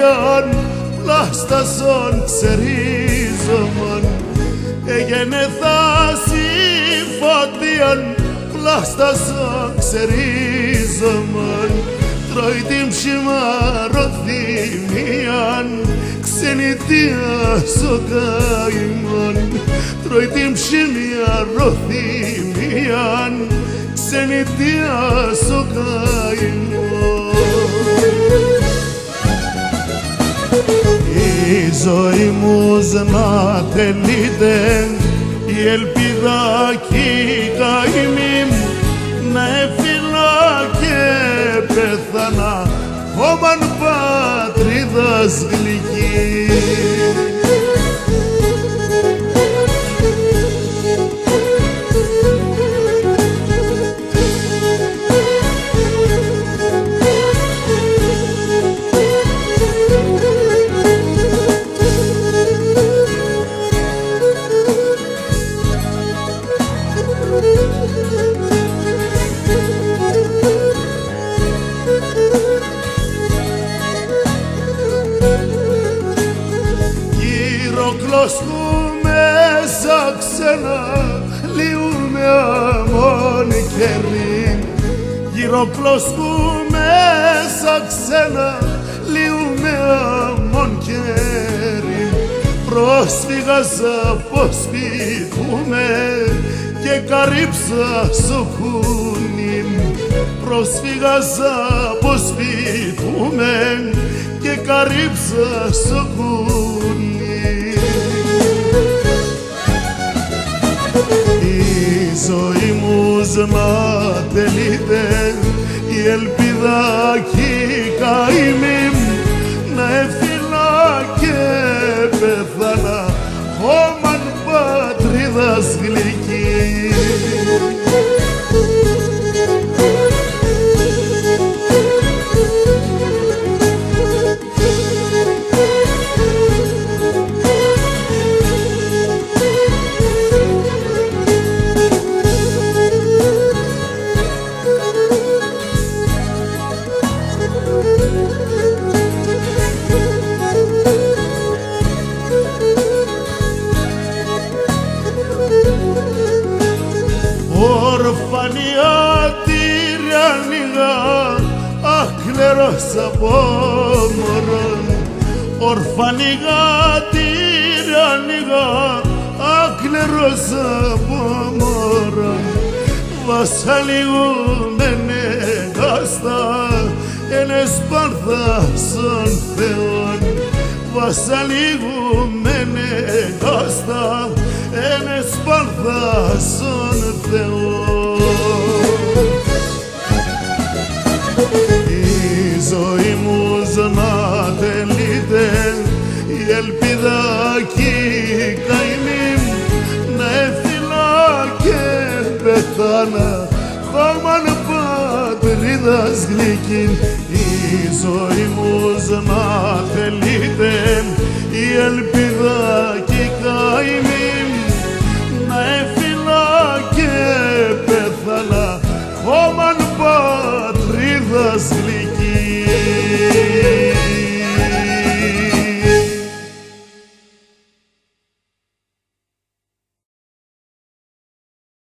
φωτίαν πλάστασον ξερίζομον εγενεθάσει φωτίαν πλάστασον ξερίζομον τρώει την ψημαροθυμίαν ξενιτίας ο καημόν τρώει την ψημαροθυμίαν ξενιτίας ο καημόν. Η ζωή μου να τελείται η ελπίδα κι η καημή μου να έφυλα και πέθανα όμαν πατρίδας γλυκή. Κλωσκούμε σαν ξένα λιούμε αμόν κερί γυροκλωσκούμε σαν ξένα λιούμε αμόν κερί πρόσφυγας από σπίτι με και καρύψα στο κούνι πρόσφυγας από σπίτι με και καρύψα στο κούνι. Η ζωή μου να τελείται η ελπίδα κι η καημή μου να έφυλα και πέθανα όμαν πατρίδας γλυκή. Ορφανιά τυραννιγά, αχ κλερός από μωρόν. Ορφανιά τυραννιγά, αχ κλερός από μωρόν. Βασαλιγούμενε γάστα, ενε σπάρθα σαν Θεόν. Βασαλιγούμενε γάστα, ενε σπάρθα σαν Θεόν. Η ζωή μου να τελείται η ελπίδα κι η καημή μου να έφυλα και πεθάνα χώμαν πατρίδας γλυκή. Η ζωή μου να τελείται η